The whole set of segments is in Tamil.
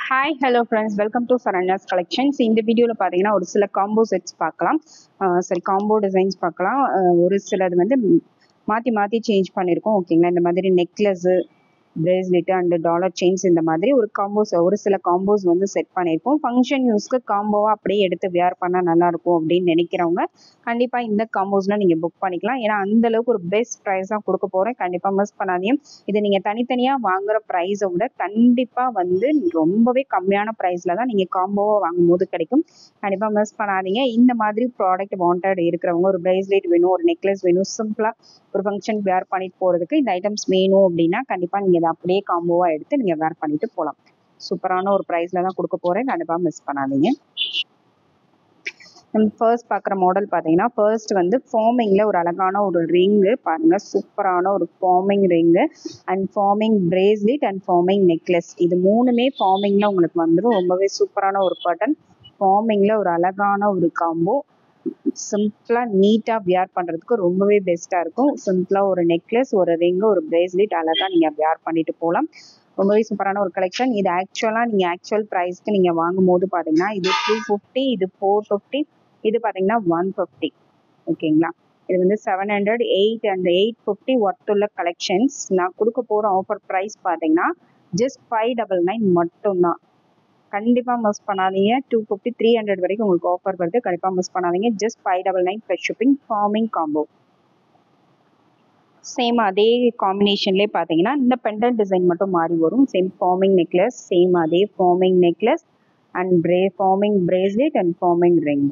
Hi hello friends, welcome to Saranya's collections. இந்த வீடியோவில் பார்த்தீங்கன்னா ஒரு சில காம்போ செட்ஸ் பார்க்கலாம். சரி, காம்போ டிசைன்ஸ் பார்க்கலாம். ஒரு சிலது வந்து மாற்றி மாற்றி சேஞ்ச் பண்ணியிருக்கோம். ஓகேங்களா, இந்த மாதிரி necklace, bracelet and dollar chains, இந்த மாதிரி ஒரு சில காம்போஸ் வந்து செட் பண்ணியிருக்கோம். ஃபங்க்ஷன் யூஸ்க்கு காம்போவாக அப்படியே எடுத்து வியர் பண்ணால் நல்லாயிருக்கும் அப்படின்னு நினைக்கிறவங்க கண்டிப்பாக இந்த காம்போஸ்லாம் நீங்கள் புக் பண்ணிக்கலாம். ஏன்னா அந்தளவுக்கு ஒரு பெஸ்ட் ப்ரைஸாக கொடுக்க போகிறேன். கண்டிப்பாக மிஸ் பண்ணாதீங்க. இது நீங்கள் தனித்தனியாக வாங்குகிற ப்ரைஸை விட கண்டிப்பாக வந்து ரொம்பவே கம்மியான ப்ரைஸில் தான் நீங்கள் காம்போவாக வாங்கும்போது கிடைக்கும். கண்டிப்பாக மிஸ் பண்ணாதீங்க. இந்த மாதிரி ப்ராடக்ட் வாண்டட் இருக்கிறவங்க, ஒரு பிரேஸ்லெட் வேணும், ஒரு நெக்லஸ் வேணும், சிம்பிளாக ஒரு ஃபங்க்ஷன் வேர் பண்ணிட்டு போகிறதுக்கு இந்த ஐட்டம்ஸ் வேணும் அப்படின்னா கண்டிப்பாக நீங்கள் இதை அப்படியே காம்போவாக எடுத்து நீங்கள் வேர் பண்ணிட்டு போகலாம். சூப்பரான ஒரு ப்ரைஸில் தான் கொடுக்க போகிறேன். கண்டிப்பாக மிஸ் பண்ணாதீங்க. நம்ம ஃபர்ஸ்ட் பார்க்குற மாடல் பார்த்தீங்கன்னா, ஃபர்ஸ்ட் வந்து ஃபார்மிங்கில் ஒரு அழகான ஒரு ரிங்கு பாருங்கள். சூப்பரான ஒரு forming ring and forming bracelet and forming necklace, இது மூணுமே ஃபார்மிங்கில் உங்களுக்கு வந்துடும். ரொம்பவே சூப்பரான ஒரு பட்டன். ஃபார்மிங்கில் ஒரு அழகான ஒரு காம்போ. சிம்பிளாக நீட்டாக வியர் பண்ணுறதுக்கு ரொம்பவே பெஸ்ட்டாக இருக்கும். சிம்பிளாக ஒரு நெக்லஸ், ஒரு ரிங்கு, ஒரு பிரேஸ்லெட் அழகாக நீங்கள் வியர் பண்ணிட்டு போகலாம். ரொம்பவே சூப்பரான ஒரு கலெக்ஷன். இது ஆக்சுவலாக நீங்கள் ஆக்சுவல் ப்ரைஸ்க்கு நீங்கள் வாங்கும் போது பார்த்தீங்கன்னா இது 250, இது 450, இது பார்த்தீங்கன்னா 150. ஓகேங்களா, இது வந்து 700, 8 and 850 ஒர்த்துள்ள கலெக்ஷன்ஸ். நான் கொடுக்க போகிற ஆஃபர் ப்ரைஸ் பார்த்தீங்கன்னா ஜஸ்ட் 599 மட்டும்தான். கண்டிப்பாக மிஸ் பண்ணாதீங்க. 250, 300 வரைக்கும் உங்களுக்கு ஆஃபர் வருது. கண்டிப்பாக மிஸ் பண்ணாதீங்க. Just 599 plus shipping. Forming combo same அதே காம்பினேஷன்லேயே பார்த்தீங்கன்னா இந்த பெண்டன்ட் டிசைன் மட்டும் மாறி வரும். சேம் ஃபார்மிங் நெக்லஸ், சேம் அதே forming necklace and forming bracelet and forming ring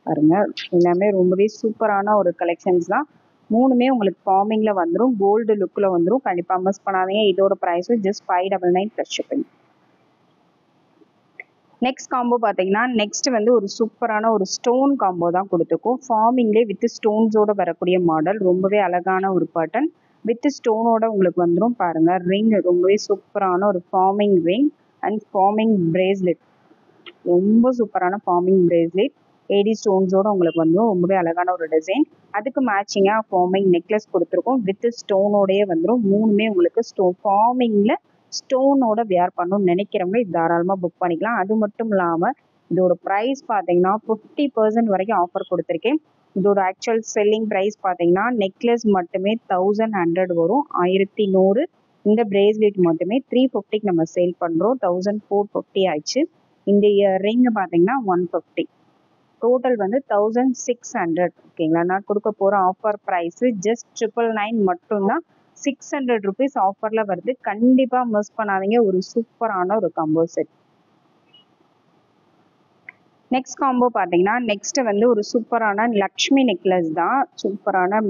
பாருங்க. எல்லாமே ரொம்பவே சூப்பரான ஒரு கலெக்ஷன்ஸ் தான். மூணுமே உங்களுக்கு ஃபார்மிங்கில் வந்துடும், கோல்டு லுக்கில் வந்துடும். கண்டிப்பாக மிஸ் பண்ணாதீங்க. இதோட ப்ரைஸும் just 599 plus shipping. Next combo பார்த்தீங்கன்னா நெக்ஸ்ட் வந்து ஒரு சூப்பரான ஒரு ஸ்டோன் காம்போ தான் கொடுத்துருக்கோம். ஃபார்மிங்லேயே வித் ஸ்டோன்ஸோட வரக்கூடிய மாடல். ரொம்பவே அழகான ஒரு பட்டன் வித் ஸ்டோனோட உங்களுக்கு வந்துடும். பாருங்க, ரிங் ரொம்பவே சூப்பரான ஒரு forming ring and forming bracelet. ரொம்ப சூப்பரான ஃபார்மிங் பிரேஸ்லெட் ஏடி ஸ்டோன்ஸோட உங்களுக்கு வந்துடும். ரொம்பவே அழகான ஒரு டிசைன். அதுக்கு மேட்சிங்காக ஃபார்மிங் நெக்லஸ் கொடுத்துருக்கோம். வித் ஸ்டோனோடயே வந்துடும். மூணுமே உங்களுக்கு ஃபார்மிங்கில் ஸ்டோனோட வியர் பண்ணணும்னு நினைக்கிறவங்க இது தாராளமாக புக் பண்ணிக்கலாம். அது மட்டும் இல்லாமல் இதோட ப்ரைஸ் பார்த்தீங்கன்னா 50% வரைக்கும் ஆஃபர் கொடுத்துருக்கேன். இதோட ஆக்சுவல் செல்லிங் ப்ரைஸ் பார்த்தீங்கன்னா நெக்லஸ் மட்டுமே 1100 வரும், 1100. இந்த பிரேஸ்லெட் மட்டுமே 350க்கு நம்ம சேல் பண்ணுறோம். 1450 ஆயிடுச்சு. இந்த ரிங் பார்த்தீங்கன்னா 150. டோட்டல் வந்து 1600. ஓகேங்களா, நான் கொடுக்க போகிற ஆஃபர் ப்ரைஸு ஜஸ்ட் 999 மட்டும்தான். 600 ருபீஸ் ஆஃபரில் வருது. கண்டிப்பாக மிஸ் பண்ணாதீங்க. ஒரு சூப்பரான ஒரு காம்போ செட். நெக்ஸ்ட் காம்போ பார்த்தீங்கன்னா நெக்ஸ்ட் வந்து ஒரு சூப்பரான லக்ஷ்மி நெக்லஸ் தான். சூப்பரான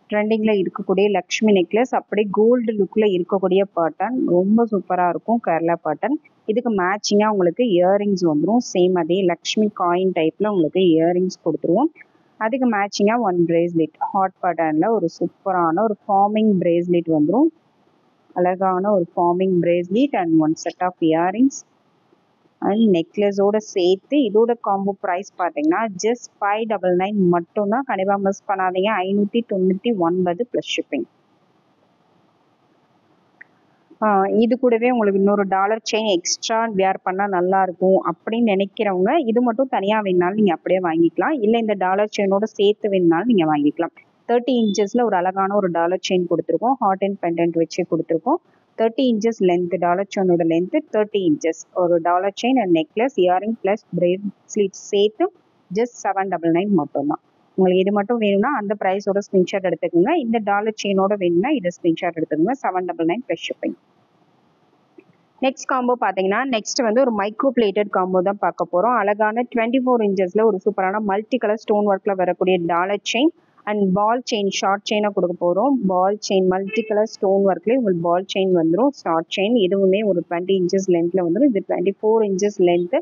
ட்ரெண்டிங்கில் இருக்கக்கூடிய லக்ஷ்மி நெக்லஸ், அப்படியே கோல்டு லுக்கில் இருக்கக்கூடிய பேட்டர்ன். ரொம்ப சூப்பராக இருக்கும், கேரளா பேட்டர்ன். இதுக்கு மேட்சிங்காக உங்களுக்கு இயரிங்ஸ் வந்துடும். சேம் அதே லக்ஷ்மி காயின் டைப்பில் உங்களுக்கு இயரிங்ஸ் கொடுத்துருவோம். அதுக்கு மேட்சிங்காக ஒன் பிரேஸ்லெட் ஹாட் பேட்டர்னில் ஒரு சூப்பரான ஒரு ஃபார்மிங் பிரேஸ்லெட் வந்துடும். அழகான ஒரு forming bracelet and one set of earrings and நெக்லஸோட சேர்த்து. இதோட காம்போ ப்ரைஸ் பார்த்தீங்கன்னா ஜஸ்ட் 599 மட்டும்தான். கண்டிப்பாக மிஸ் பண்ணாதீங்க. 599 ப்ளஸ் ஷிப்பிங். இது கூடவே உங்களுக்கு இன்னொரு டாலர் செயின் எக்ஸ்ட்ரா வேர் பண்ணால் நல்லாயிருக்கும் அப்படின்னு நினைக்கிறவங்க இது மட்டும் தனியாக வேணுனாலும் நீங்கள் அப்படியே வாங்கிக்கலாம். இல்லை இந்த டாலர் செயினோட சேர்த்து வேணுனாலும் நீங்கள் வாங்கிக்கலாம். 30 இன்ச்சஸில் ஒரு அழகான ஒரு டாலர் செயின் கொடுத்துருக்கோம். ஹாட் அண்ட் பெண்டன்ட் வச்சு கொடுத்துருக்கோம். 30 இன்ச்சஸ் லென்த், டாலர் செயினோட லென்த்து 30 இன்ச்சஸ். ஒரு dollar chain and necklace, earring plus bracelet சேர்த்து ஜஸ்ட் 799 மட்டும்தான். உங்களுக்கு இது மட்டும் வேணும்னா அந்த ப்ரைஸோட ஸ்க்ரீன்ஷாட் எடுத்துக்கோங்க. இந்த டாலர் செயினோட வேணும்னா இதை ஸ்க்ரீன்ஷாட் எடுத்துக்கோங்க. 799 ப்ளஸ் ஷிப்பிங். நெக்ஸ்ட் காம்போ பார்த்தீங்கன்னா நெக்ஸ்ட் வந்து ஒரு மைக்ரோ பிளேட்டட் காம்போ தான் பார்க்க போகிறோம். அழகான 24 இன்ச்சஸில் ஒரு சூப்பரான மல்டி கலர் ஸ்டோன் ஒர்க்கில் வரக்கூடிய dollar chain and ball chain, short செயினாக கொடுக்க போகிறோம். Ball chain multi colour stone ஒர்க்லேயே உங்களுக்கு பால் செயின் வந்துடும். ஷார்ட் செயின் இதுவுமே ஒரு 20 இன்ச்சஸ் லென்த்தில் வந்துடும். இது 24 inches length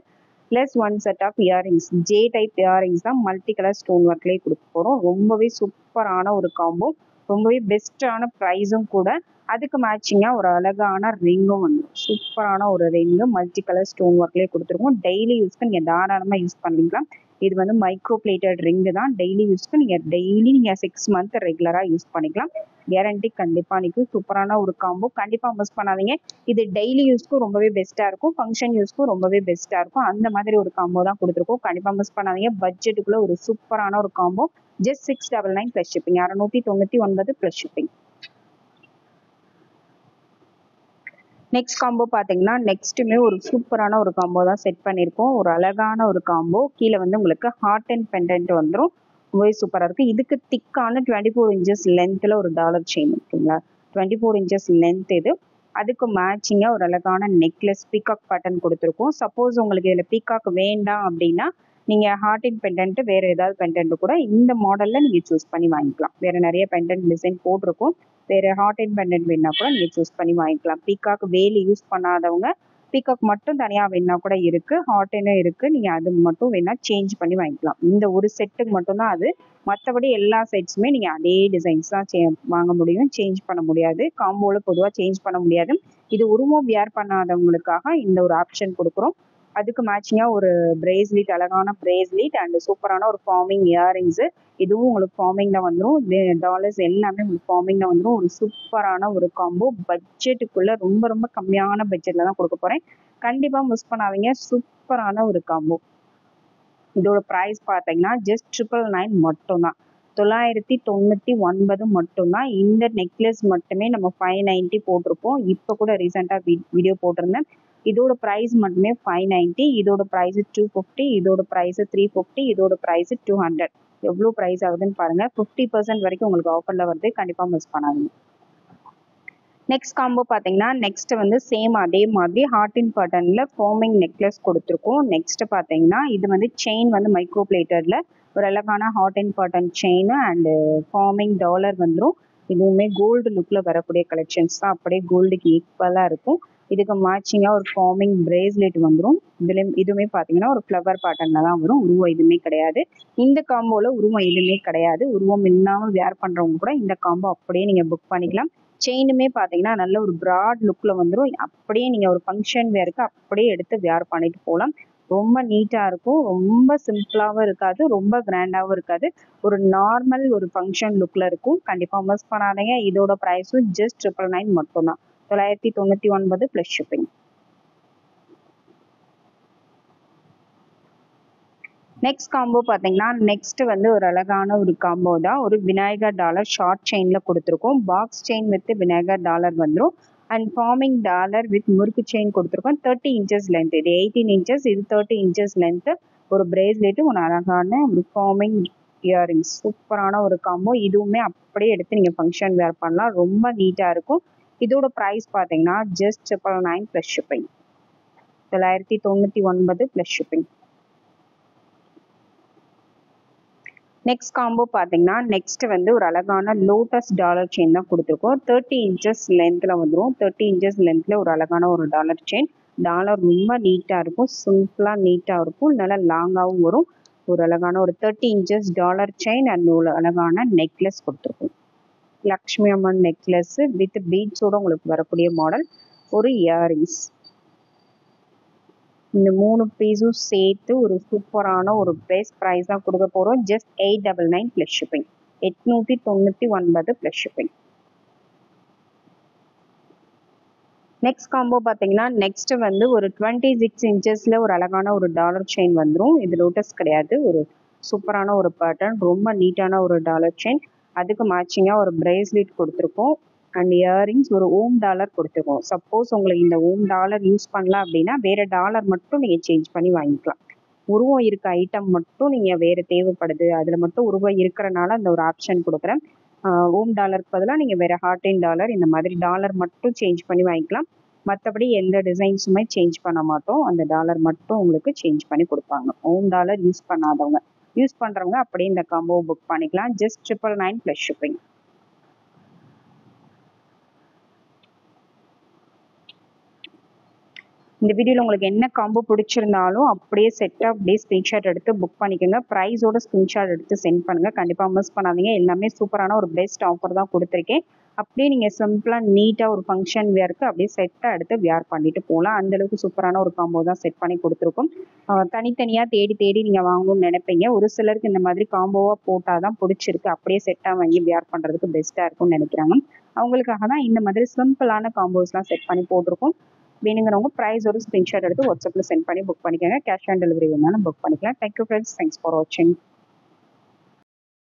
plus one set of earrings. J type earrings தான் மல்டி கலர் ஸ்டோன் ஒர்க்லேயே கொடுக்க போகிறோம். ரொம்பவே சூப்பரான ஒரு காம்போ, ரொம்பவே பெஸ்ட்டான ப்ரைஸும் கூட. அதுக்கு மேட்சிங்காக ஒரு அழகான ரிங்கும் வந்துடும். சூப்பரான ஒரு ரிங்கு மல்டி கலர் ஸ்டோன் ஒர்க்லேயே கொடுத்துருக்கோம். டெய்லி யூஸ்க்கு நீங்கள் தாராளமாக யூஸ் பண்ணிக்கலாம். இது வந்து மைக்ரோ பிளேட்டட் ரிங்கு தான். டெய்லி யூஸ்க்கு நீங்கள் 6 மந்த் ரெகுலராக யூஸ் பண்ணிக்கலாம். கேரண்டி கண்டிப்பாக நிற்கும். சூப்பரான ஒரு காம்போ, கண்டிப்பாக மிஸ் பண்ணாதீங்க. இது டெய்லி யூஸ்க்கும் ரொம்பவே பெஸ்ட்டாக இருக்கும், ஃபங்க்ஷன் யூஸ்க்கும் ரொம்பவே பெஸ்ட்டாக இருக்கும். அந்த மாதிரி ஒரு காம்போ தான் கொடுத்துருக்கோம். கண்டிப்பாக மிஸ் பண்ணாதீங்க. பட்ஜெட்டுக்குள்ளே ஒரு சூப்பரான ஒரு combo. Just 699 plus shipping, 699 plus shipping. Next combo பார்த்தீங்கன்னா நெக்ஸ்ட்டுமே ஒரு சூப்பரான ஒரு காம்போ தான் செட் பண்ணியிருக்கோம். ஒரு அழகான ஒரு காம்போ. கீழே வந்து உங்களுக்கு ஹார்ட் அண்ட் பெண்டன்ட் வந்துடும். ரொம்பவே சூப்பராக இருக்குது. இதுக்கு திக்கான 24 இன்ச்சஸ் லென்த்தில் ஒரு டாலர் செயின் இருக்குங்களா, 24 இன்ச்சஸ் லென்த் இது. அதுக்கு மேட்சிங்காக ஒரு அழகான நெக்லஸ் பீகாக் பேட்டர்ன் கொடுத்துருக்கோம். சப்போஸ் உங்களுக்கு இதில் பீகாக் வேண்டாம் அப்படின்னா நீங்கள் ஹார்ட் அண்ட் பெண்டன்ட் வேறு ஏதாவது பெண்டன்ட் கூட இந்த மாடலில் நீங்கள் சூஸ் பண்ணி வாங்கிக்கலாம். வேறு நிறைய பெண்டன்ட் டிசைன் போட்டிருக்கோம். வேறு ஹார்ட் அண்ட் பெண்டன்ட் வேணா கூட நீங்கள் சூஸ் பண்ணி வாங்கிக்கலாம். பீகாக் வேலி யூஸ் பண்ணாதவங்க பீகாக் மட்டும் தனியாக வேணா கூட இருக்குது, ஹார்ட்னும் இருக்குது. நீங்கள் அது மட்டும் வேணா சேஞ்ச் பண்ணி வாங்கிக்கலாம். இந்த ஒரு செட்டுக்கு மட்டும்தான் அது. மற்றபடி எல்லா செட்ஸுமே நீங்கள் அதே டிசைன்ஸ் தான் வாங்க முடியும், சேஞ்ச் பண்ண முடியாது. காம்போவில் பொதுவாக சேஞ்ச் பண்ண முடியாது. இது உருவம் வியர் பண்ணாதவங்களுக்காக இந்த ஒரு ஆப்ஷன் கொடுக்குறோம். அதுக்கு மேட்சிங்காக ஒரு பிரேஸ்லெட், அழகான பிரேஸ்லெட் அண்ட் சூப்பரான ஒரு ஃபார்மிங் இயரிங்ஸு. இதுவும் உங்களுக்கு ஃபார்மிங்கில் வந்துடும். டாலர்ஸ் எல்லாமே உங்களுக்கு ஃபார்மிங்கில் வந்துடும். ஒரு சூப்பரான ஒரு காம்போ. பட்ஜெட்டுக்குள்ளே ரொம்ப ரொம்ப கம்மியான பட்ஜெட்டில் தான் கொடுக்க போகிறேன். கண்டிப்பாக மிஸ் பண்ணாதீங்க. சூப்பரான ஒரு காம்போ. இதோட ப்ரைஸ் பார்த்தீங்கன்னா ஜஸ்ட் 999 மட்டும்தான். 999 மட்டும்தான். இந்த நெக்லஸ் மட்டுமே நம்ம 590 போட்டிருப்போம். இப்போ கூட ரீசெண்டாக வீடியோ போட்டிருந்தேன். இதோட ப்ரைஸ் மட்டுமே 590, இதோட ப்ரைஸ் 250, இதோட ப்ரைஸ் 350, இதோட ப்ரைஸ் 200. எவ்வளோ ப்ரைஸ் ஆகுதுன்னு பாருங்கள். 50% வரைக்கும் உங்களுக்கு ஆஃபரில் வருது. கண்டிப்பாக மிஸ் பண்ணாதீங்க. நெக்ஸ்ட் காம்போ பார்த்தீங்கன்னா நெக்ஸ்ட் வந்து சேம் அதே மாதிரி ஹார்ட் அண்ட் பேட்டர்னில் ஃபார்மிங் நெக்லஸ் கொடுத்துருக்கோம். நெக்ஸ்ட் பார்த்தீங்கன்னா இது வந்து செயின் வந்து மைக்ரோ பிளேட்டரில் ஒரு அழகான heart and pattern chain and forming dollar வந்துடும். இதுவுமே கோல்டு லுக்கில் வரக்கூடிய கலெக்ஷன்ஸ் தான். அப்படியே கோல்டுக்கு ஈக்குவலாக இருக்கும். இதுக்கு மேட்சிங்காக ஒரு ஃபார்மிங் பிரேஸ்லெட் வந்துடும். இதுவுமே பார்த்தீங்கன்னா ஒரு ஃப்ளவர் பேட்டர்னில் தான் வரும். உருவம் எதுவுமே கிடையாது. இந்த காம்போவில் உருவம் எதுவுமே கிடையாது. உருவம் இல்லாமல் வேர் பண்ணுறவங்க கூட இந்த காம்போ அப்படியே நீங்கள் புக் பண்ணிக்கலாம். செயினுமே பார்த்தீங்கன்னா நல்ல ஒரு ப்ராட் லுக்கில் வந்துடும். அப்படியே நீங்கள் ஒரு ஃபங்க்ஷன் வேருக்கு அப்படியே எடுத்து வேர் பண்ணிட்டு போகலாம். ரொம்ப நீட்டாக இருக்கும். ரொம்ப சிம்பிளாகவும் இருக்காது, ரொம்ப கிராண்டாகவும் இருக்காது. ஒரு நார்மல் ஒரு ஃபங்க்ஷன் லுக்கில் இருக்கும். கண்டிப்பாக மிஸ் பண்ணாதீங்க. இதோட ப்ரைஸும் ஜஸ்ட் 999 மட்டும்தான். 999 ப்ளஸ் ஷிப்பிங். நெக்ஸ்ட் காம்போ பார்த்தீங்கன்னா நெக்ஸ்ட் வந்து ஒரு அழகான ஒரு காம்போ தான். ஒரு விநாயகர் டாலர் ஷார்ட் செயினில் கொடுத்துருக்கோம். Box chain with Vinayagar dollar வந்துடும். அண்ட் ஃபார்மிங் டாலர் வித் முறுக்கு செயின் கொடுத்துருக்கோம். 30 இன்ச்சஸ் லென்த். இது 18 இன்ச்சஸ், இது 30 இன்ச்சஸ் லென்த்து. ஒரு பிரேஸ்லெட்டு, ஒரு அழகான ஒரு ஃபார்மிங் இயரிங்ஸ். சூப்பரான ஒரு காம்போ. இதுவுமே அப்படியே எடுத்து நீங்கள் ஃபங்க்ஷன் வேர் பண்ணலாம். ரொம்ப நீட்டாக இருக்கும். இதோட ப்ரைஸ் பார்த்தீங்கன்னா just 999 plus shipping. 999 plus shipping. Next combo பார்த்தீங்கன்னா நெக்ஸ்ட் வந்து ஒரு அழகான லோட்டஸ் டாலர் செயின் தான் கொடுத்துருக்கோம். 30 இன்ச்சஸ் லென்த்தில் வந்துடும். 30 இன்ச்சஸ் லென்த்தில் ஒரு அழகான ஒரு டாலர் செயின். டாலர் ரொம்ப நீட்டாக இருக்கும், சிம்பிளாக நீட்டாக இருக்கும், நல்லா லாங்காகவும் வரும். ஒரு அழகான ஒரு 30 இன்ச்சஸ் டாலர் செயின் அண்ட் ஒரு அழகான நெக்லஸ் கொடுத்துருக்கோம். லக்ஷ்மி அம்மன் நெக்லஸ் வித் பீட்ஸோட உங்களுக்கு வரக்கூடிய மாடல். ஒரு இயரிங்ஸ். இந்த 3 பீஸும் சேர்த்து ஒரு சூப்பரான ஒரு பெஸ்ட் ப்ரைஸ் தான் கொடுக்க போகிறோம். Just 899 plus shipping. 899 plus shipping. Next combo பார்த்தீங்கன்னா நெக்ஸ்ட் வந்து ஒரு 26 இன்ச்சஸில் ஒரு அழகான ஒரு டாலர் செயின் வந்துடும். இது லோட்டஸ் கிடையாது, ஒரு சூப்பரான ஒரு பேட்டர்ன், ரொம்ப நீட்டான ஒரு டாலர் செயின். அதுக்கு மேட்சிங்காக ஒரு பிரேஸ்லெட் கொடுத்துருக்கோம் அண்ட் இயரிங்ஸ், ஒரு ஓம் டாலர் கொடுத்துருக்கோம். சப்போஸ் உங்களுக்கு இந்த ஓம் டாலர் யூஸ் பண்ணலாம் அப்படின்னா வேறு டாலர் மட்டும் நீங்கள் சேஞ்ச் பண்ணி வாங்கிக்கலாம். உருவம் இருக்க ஐட்டம் மட்டும் நீங்கள் வேறு தேவைப்படுது, அதில் மட்டும் உருவம் இருக்கிறனால அந்த ஒரு ஆப்ஷன் கொடுக்குறேன். ஓம் டாலருக்கு பதிலாக நீங்கள் வேறு ஹார்ட் அண்ட் டாலர் இந்த மாதிரி டாலர் மட்டும் சேஞ்ச் பண்ணி வாங்கிக்கலாம். மற்றபடி எந்த டிசைன்ஸுமே சேஞ்ச் பண்ண மாட்டோம். அந்த டாலர் மட்டும் உங்களுக்கு சேஞ்ச் பண்ணி கொடுப்பாங்க. ஓம் டாலர் யூஸ் பண்ணாதவங்க, யூஸ் பண்ணுறவங்க அப்படியே இந்த காம்போ புக் பண்ணிக்கலாம். Just 999 plus shipping. இந்த வீடியோவில் உங்களுக்கு என்ன காம்போ பிடிச்சிருந்தாலும் அப்படியே செட்டாக அப்படியே ஸ்க்ரீன்ஷாட் எடுத்து புக் பண்ணிக்கோங்க. ப்ரைஸோட ஸ்க்ரீன்ஷாட் எடுத்து சென்ட் பண்ணுங்கள். கண்டிப்பாக மிஸ் பண்ணாதீங்க. எல்லாமே சூப்பரான ஒரு பெஸ்ட் ஆஃபர் தான் கொடுத்துருக்கேன். அப்படியே நீங்கள் சிம்பிளாக நீட்டாக ஒரு ஃபங்க்ஷன் வேருக்கு அப்படியே செட்டாக எடுத்து வியர் பண்ணிட்டு போகலாம். அந்தளவுக்கு சூப்பரான ஒரு காம்போ தான் செட் பண்ணி கொடுத்துருக்கோம். தனித்தனியாக தேடி தேடி நீங்கள் வாங்கணும்னு நினைப்பீங்க. ஒரு சிலருக்கு இந்த மாதிரி காம்போவாக போட்டால் தான் பிடிச்சிருக்கு, அப்படியே செட்டாக வாங்கி வியர் பண்ணுறதுக்கு பெஸ்ட்டாக இருக்கும்னு நினைக்கிறாங்க. அவங்களுக்காக தான் இந்த மாதிரி சிம்பிளான காம்போஸ்லாம் செட் பண்ணி போட்டிருக்கோம். வேணுங்கிறவங்க ப்ரைஸ் ஒரு ஸ்க்ரீன்ஷாட் எடுத்து வாட்ஸ்அப்பில் சென்ட் பண்ணி புக் பண்ணிக்கோங்க. கேஷ் ஆன் டெலிவரி வேணாலும் புக் பண்ணிக்கலாம். தேங்க்யூ ஃப்ரெண்ட்ஸ், தேங்க்ஸ் ஃபார் வாட்சிங்.